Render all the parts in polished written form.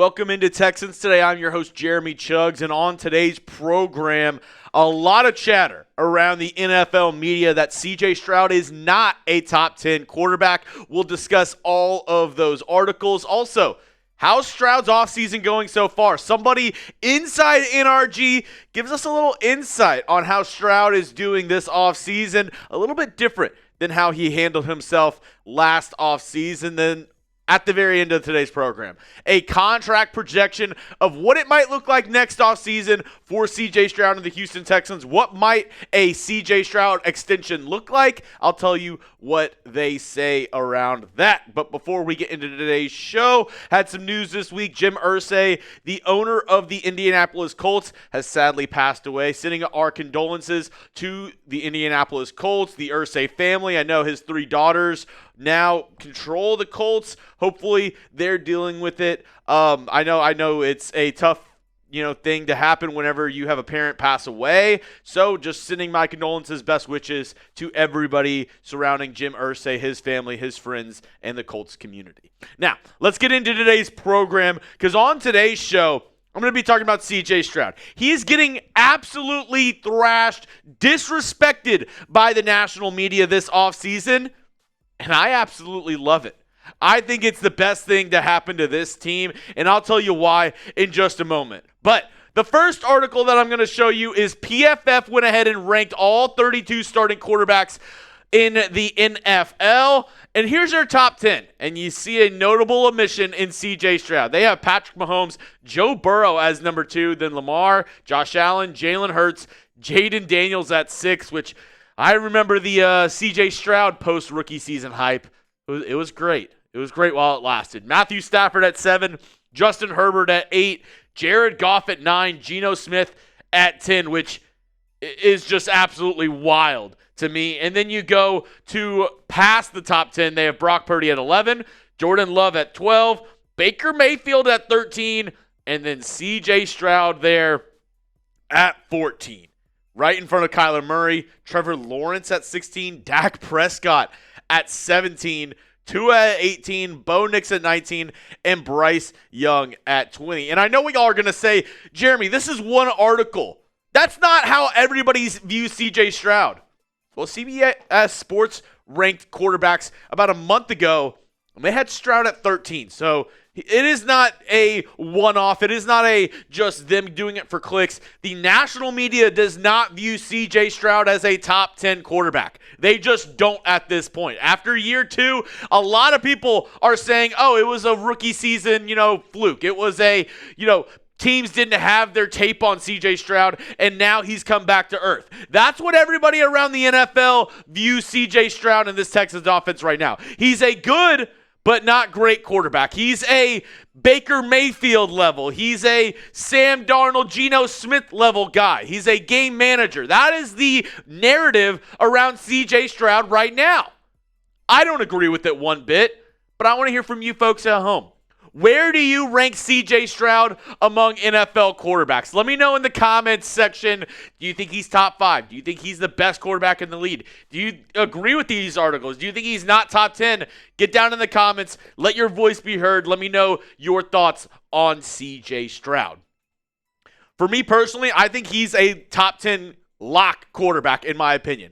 Welcome into Texans Today. I'm your host, Jeremy Chuggs, and on today's program, a lot of chatter around the NFL media that CJ Stroud is not a top 10 quarterback. We'll discuss all of those articles. Also, how's Stroud's offseason going so far? Somebody inside NRG gives us a little insight on how Stroud is doing this offseason, a little bit different than how he handled himself last offseason. Then at the very end of today's program, a contract projection of what it might look like next offseason for CJ Stroud and the Houston Texans. What might a CJ Stroud extension look like? I'll tell you what they say around that. But before we get into today's show, had some news this week. Jim Irsay, the owner of the Indianapolis Colts, has sadly passed away. Sending our condolences to the Indianapolis Colts, the Irsay family. I know his 3 daughters now control the Colts. Hopefully they're dealing with it. I know it's a tough, thing to happen whenever you have a parent pass away. So just sending my condolences, best wishes to everybody surrounding Jim Irsay, his family, his friends, and the Colts community. Now, let's get into today's program, because on today's show, I'm going to be talking about CJ Stroud. He is getting absolutely thrashed, disrespected by the national media this offseason, and I absolutely love it. I think it's the best thing to happen to this team, and I'll tell you why in just a moment. But the first article that I'm going to show you is PFF went ahead and ranked all 32 starting quarterbacks in the NFL, and here's their top 10. And you see a notable omission in CJ Stroud. They have Patrick Mahomes, Joe Burrow as number 2, then Lamar, Josh Allen, Jalen Hurts, Jayden Daniels at 6, which I remember the CJ Stroud post-rookie season hype. It was great. It was great while it lasted. Matthew Stafford at 7, Justin Herbert at 8, Jared Goff at 9, Geno Smith at 10, which is just absolutely wild to me. And then you go to past the top 10. They have Brock Purdy at 11, Jordan Love at 12, Baker Mayfield at 13, and then CJ Stroud there at 14. Right in front of Kyler Murray, Trevor Lawrence at 16, Dak Prescott at 17, Tua at 18, Bo Nix at 19, and Bryce Young at 20. And I know we all are going to say, Jeremy, this is one article. That's not how everybody views CJ Stroud. Well, CBS Sports ranked quarterbacks about a month ago, and they had Stroud at 13. So it is not a one-off. It is not a just them doing it for clicks. The national media does not view CJ Stroud as a top 10 quarterback. They just don't at this point. After year 2, a lot of people are saying, oh, it was a rookie season, fluke. It was a, teams didn't have their tape on CJ Stroud, and now he's come back to earth. That's what everybody around the NFL views CJ Stroud in this Texans offense right now. He's a good but not great quarterback. He's a Baker Mayfield level. He's a Sam Darnold, Geno Smith level guy. He's a game manager. That is the narrative around CJ Stroud right now. I don't agree with it one bit, but I want to hear from you folks at home. Where do you rank CJ Stroud among NFL quarterbacks? Let me know in the comments section. Do you think he's top 5? Do you think he's the best quarterback in the league? Do you agree with these articles? Do you think he's not top 10? Get down in the comments. Let your voice be heard. Let me know your thoughts on CJ Stroud. For me personally, I think he's a top 10 lock quarterback in my opinion.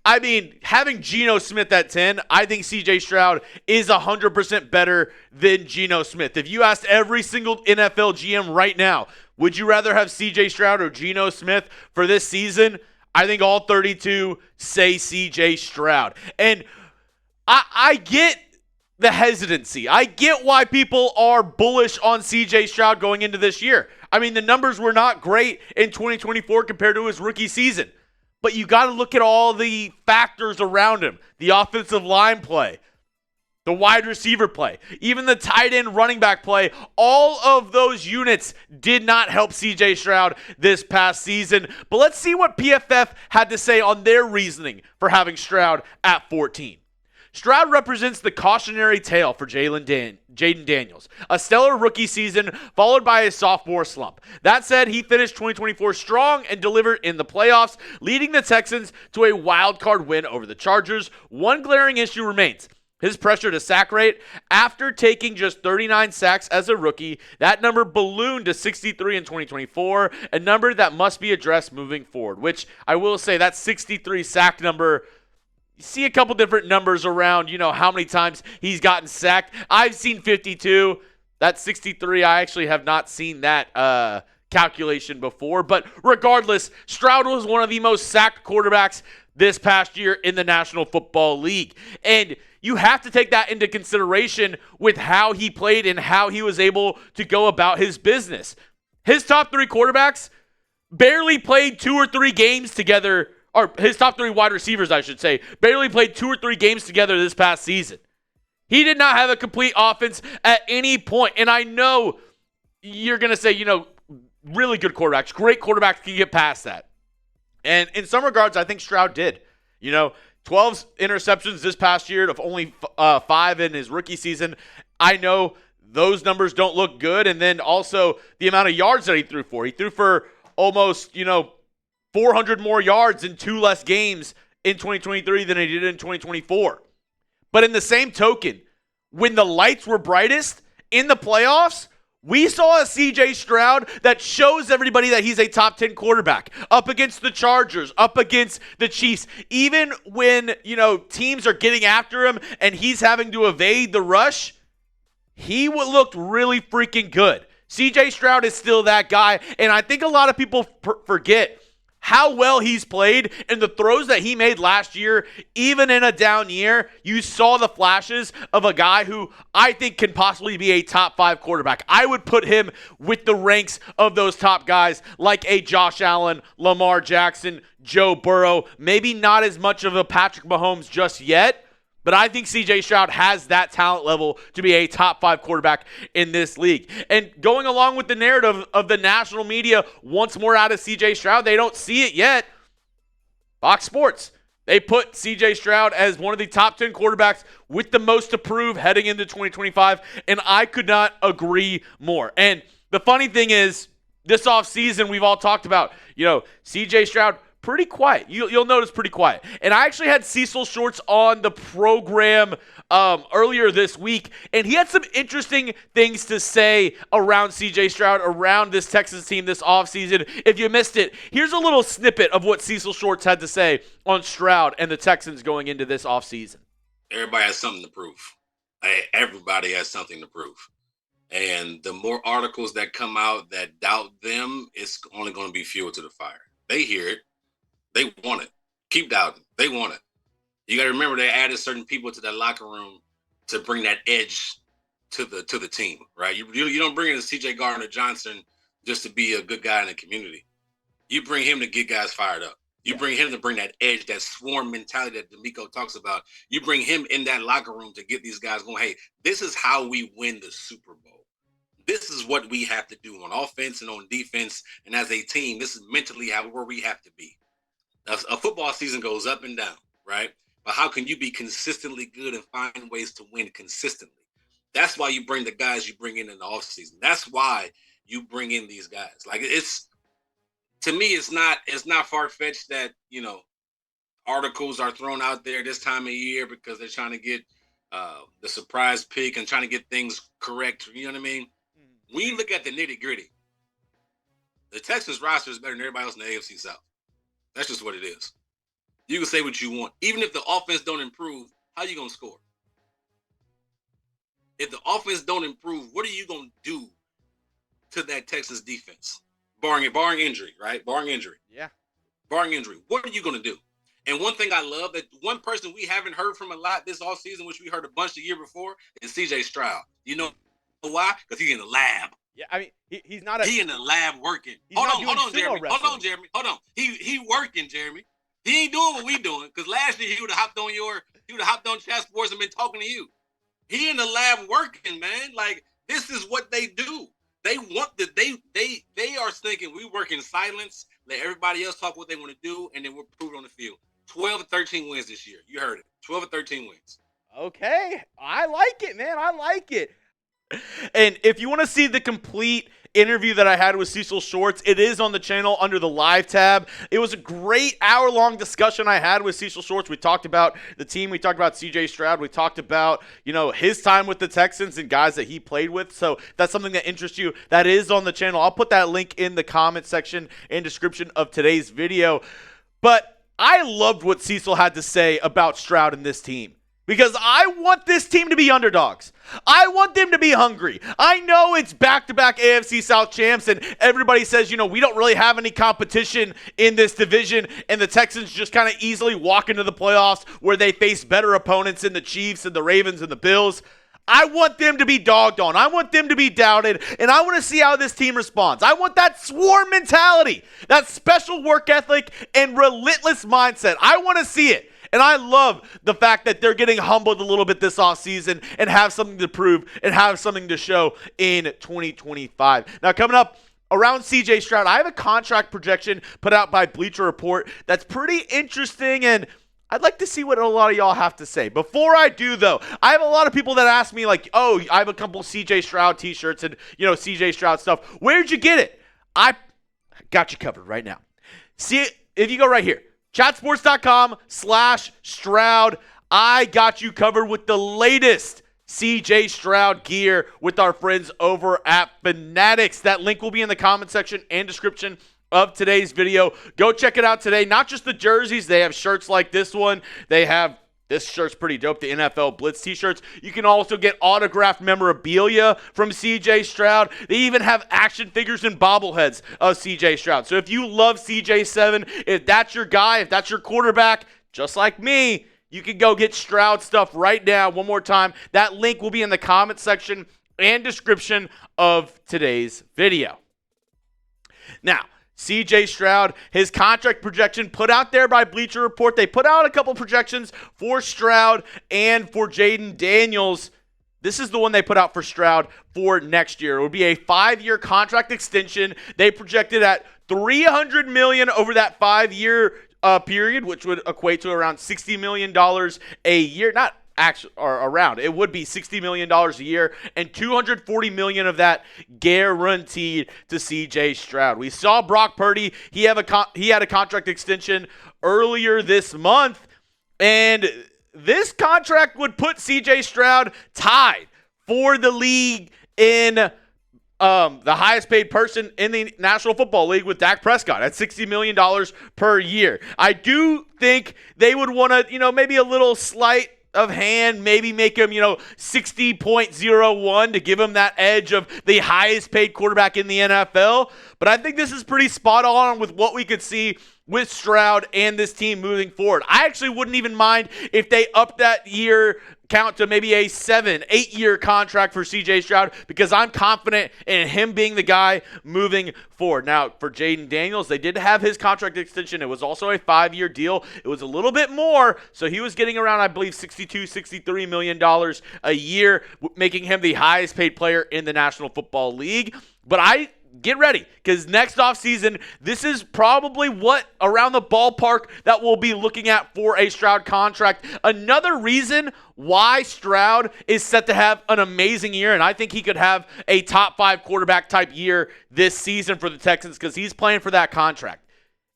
Having Geno Smith at 10, I think CJ Stroud is 100% better than Geno Smith. If you asked every single NFL GM right now, would you rather have CJ Stroud or Geno Smith for this season? I think all 32 say CJ Stroud. And I get the hesitancy. I get why people are bullish on CJ Stroud going into this year. The numbers were not great in 2024 compared to his rookie season. But you got to look at all the factors around him. The offensive line play, the wide receiver play, even the tight end running back play. All of those units did not help CJ Stroud this past season. But let's see what PFF had to say on their reasoning for having Stroud at 14. Stroud represents the cautionary tale for Jayden Daniels, a stellar rookie season followed by a sophomore slump. That said, he finished 2024 strong and delivered in the playoffs, leading the Texans to a wild card win over the Chargers. One glaring issue remains. his pressure to sack rate, after taking just 39 sacks as a rookie, that number ballooned to 63 in 2024, a number that must be addressed moving forward, which I will say that 63 sack number, you see a couple different numbers around, how many times he's gotten sacked. I've seen 52. That 63, I actually have not seen that calculation before. But regardless, Stroud was one of the most sacked quarterbacks this past year in the National Football League. And you have to take that into consideration with how he played and how he was able to go about his business. His top 3 quarterbacks barely played 2 or 3 games together, or his top 3 wide receivers, I should say, barely played 2 or 3 games together this past season. He did not have a complete offense at any point. And I know you're going to say, really good quarterbacks, great quarterbacks can get past that. And in some regards, I think Stroud did. 12 interceptions this past year of only 5 in his rookie season. I know those numbers don't look good. And then also the amount of yards that he threw for. He threw for almost, 400 more yards in 2 less games in 2023 than he did in 2024. But in the same token, when the lights were brightest in the playoffs, we saw a CJ Stroud that shows everybody that he's a top 10 quarterback up against the Chargers, up against the Chiefs. Even when, teams are getting after him and he's having to evade the rush, he looked really freaking good. CJ Stroud is still that guy, and I think a lot of people forget how well he's played and the throws that he made last year. Even in a down year, you saw the flashes of a guy who I think can possibly be a top 5 quarterback. I would put him with the ranks of those top guys like a Josh Allen, Lamar Jackson, Joe Burrow. Maybe not as much of a Patrick Mahomes just yet, but I think CJ Stroud has that talent level to be a top 5 quarterback in this league. And going along with the narrative of the national media wants more out of CJ Stroud, they don't see it yet. Fox Sports, they put CJ Stroud as one of the top 10 quarterbacks with the most to prove heading into 2025, and I could not agree more. And the funny thing is, this offseason we've all talked about, CJ Stroud, pretty quiet. You'll notice pretty quiet. And I actually had Cecil Shorts on the program earlier this week, and he had some interesting things to say around CJ Stroud, around this Texans team this offseason. If you missed it, here's a little snippet of what Cecil Shorts had to say on Stroud and the Texans going into this offseason. Everybody has something to prove. Everybody has something to prove. And the more articles that come out that doubt them, it's only going to be fuel to the fire. They hear it. They want it. Keep doubting. They want it. You got to remember they added certain people to that locker room to bring that edge to the team, right? You don't bring in a CJ Gardner-Johnson just to be a good guy in the community. You bring him to get guys fired up. You bring him to bring that edge, that swarm mentality that D'Amico talks about. You bring him in that locker room to get these guys going, hey, this is how we win the Super Bowl. This is what we have to do on offense and on defense. And as a team, this is mentally where we have to be. A football season goes up and down, right? But how can you be consistently good and find ways to win consistently? That's why you bring the guys you bring in the offseason. That's why you bring in these guys. Like, it's, to me, it's not far-fetched that, articles are thrown out there this time of year because they're trying to get the surprise pick and trying to get things correct. You know what I mean? When you look at the nitty-gritty, the Texans roster is better than everybody else in the AFC South. That's just what it is. You can say what you want. Even if the offense don't improve, how you going to score? If the offense don't improve, what are you going to do to that Texas defense? Barring injury, right? Barring injury. Yeah. Barring injury. What are you going to do? And one thing I love, that one person we haven't heard from a lot this offseason, which we heard a bunch the year before, is CJ Stroud. You know why? Because he's in the lab. Yeah, I mean, he's not a... He in the lab working. Hold on, Jeremy. Hold on. He working, Jeremy. He ain't doing what we doing, because last year he would have hopped on chat sports and been talking to you. He in the lab working, man. Like, this is what they do. They want they are thinking we work in silence, let everybody else talk what they want to do, and then we'll prove it on the field. 12 or 13 wins this year. You heard it. 12 or 13 wins. Okay. I like it, man. I like it. And if you want to see the complete interview that I had with Cecil Shorts. It is on the channel under the live tab. It was a great hour-long discussion I had with Cecil Shorts. We talked about the team. We talked about CJ Stroud. We talked about, his time with the Texans and guys that he played with. So if that's something that interests you, that is on the channel. I'll put that link in the comment section and description of today's video. But I loved what Cecil had to say about Stroud and this team. Because I want this team to be underdogs. I want them to be hungry. I know it's back-to-back AFC South champs, and everybody says, we don't really have any competition in this division, and the Texans just kind of easily walk into the playoffs where they face better opponents in the Chiefs and the Ravens and the Bills. I want them to be dogged on. I want them to be doubted, and I want to see how this team responds. I want that swarm mentality, that special work ethic, and relentless mindset. I want to see it. And I love the fact that they're getting humbled a little bit this offseason and have something to prove and have something to show in 2025. Now, coming up around CJ Stroud, I have a contract projection put out by Bleacher Report that's pretty interesting, and I'd like to see what a lot of y'all have to say. Before I do, though, I have a lot of people that ask me, like, I have a couple CJ Stroud t-shirts and, CJ Stroud stuff. Where'd you get it? I got you covered right now. See, if you go right here, chatsports.com/Stroud. I got you covered with the latest CJ Stroud gear with our friends over at Fanatics. That link will be in the comment section and description of today's video. Go check it out today. Not just the jerseys. They have shirts like this one. This shirt's pretty dope, the NFL Blitz t-shirts. You can also get autographed memorabilia from CJ Stroud. They even have action figures and bobbleheads of CJ Stroud. So if you love CJ7, if that's your guy, if that's your quarterback, just like me, you can go get Stroud stuff right now. One more time, that link will be in the comment section and description of today's video. Now, CJ Stroud, his contract projection put out there by Bleacher Report. They put out a couple projections for Stroud and for Jayden Daniels. This is the one they put out for Stroud for next year. It would be a 5-year contract extension. They projected at $300 million over that 5-year period, which would equate to around $60 million a year. Not actually, or around. It would be $60 million a year, and $240 million of that guaranteed to CJ Stroud. We saw Brock Purdy. He had a contract extension earlier this month, and this contract would put CJ Stroud tied for the league in the highest paid person in the National Football League with Dak Prescott at $60 million per year. I do think they would want to, maybe a little slight of hand, maybe make him, 60.01 to give him that edge of the highest paid quarterback in the NFL. But I think this is pretty spot on with what we could see with Stroud and this team moving forward. I actually wouldn't even mind if they upped that year count to maybe a 7-8 year contract for CJ Stroud, because I'm confident in him being the guy moving forward. Now, for Jayden Daniels, they did have his contract extension. It was also a 5-year deal. It was a little bit more, so he was getting around, I believe, $63 million a year, making him the highest paid player in the National Football League. But get ready, because next offseason, this is probably what around the ballpark that we'll be looking at for a Stroud contract. Another reason why Stroud is set to have an amazing year, and I think he could have a top 5 quarterback type year this season for the Texans, because he's playing for that contract.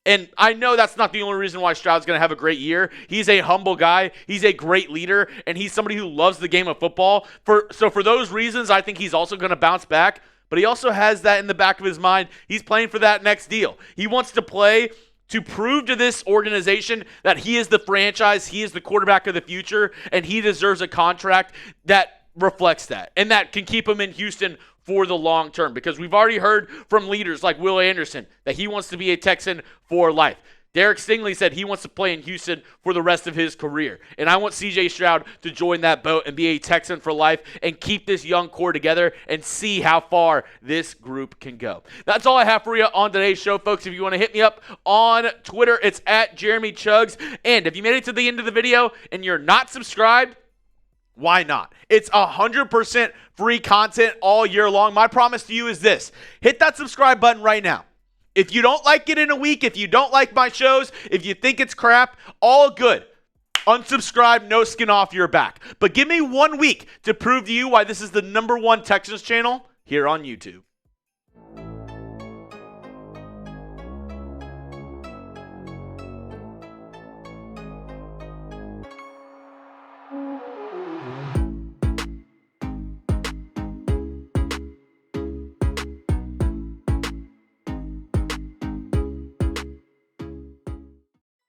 And I know that's not the only reason why Stroud's going to have a great year. He's a humble guy. He's a great leader, and he's somebody who loves the game of football. So for those reasons, I think he's also going to bounce back. But he also has that in the back of his mind. He's playing for that next deal. He wants to play to prove to this organization that he is the franchise, he is the quarterback of the future, and he deserves a contract that reflects that and that can keep him in Houston for the long term. Because we've already heard from leaders like Will Anderson that he wants to be a Texan for life. Derek Stingley said he wants to play in Houston for the rest of his career. And I want CJ Stroud to join that boat and be a Texan for life and keep this young core together and see how far this group can go. That's all I have for you on today's show, folks. If you want to hit me up on Twitter, it's at Jeremy Chuggs. And if you made it to the end of the video and you're not subscribed, why not? It's 100% free content all year long. My promise to you is this. Hit that subscribe button right now. If you don't like it in a week, if you don't like my shows, if you think it's crap, all good. Unsubscribe, no skin off your back. But give me 1 week to prove to you why this is the #1 Texans channel here on YouTube.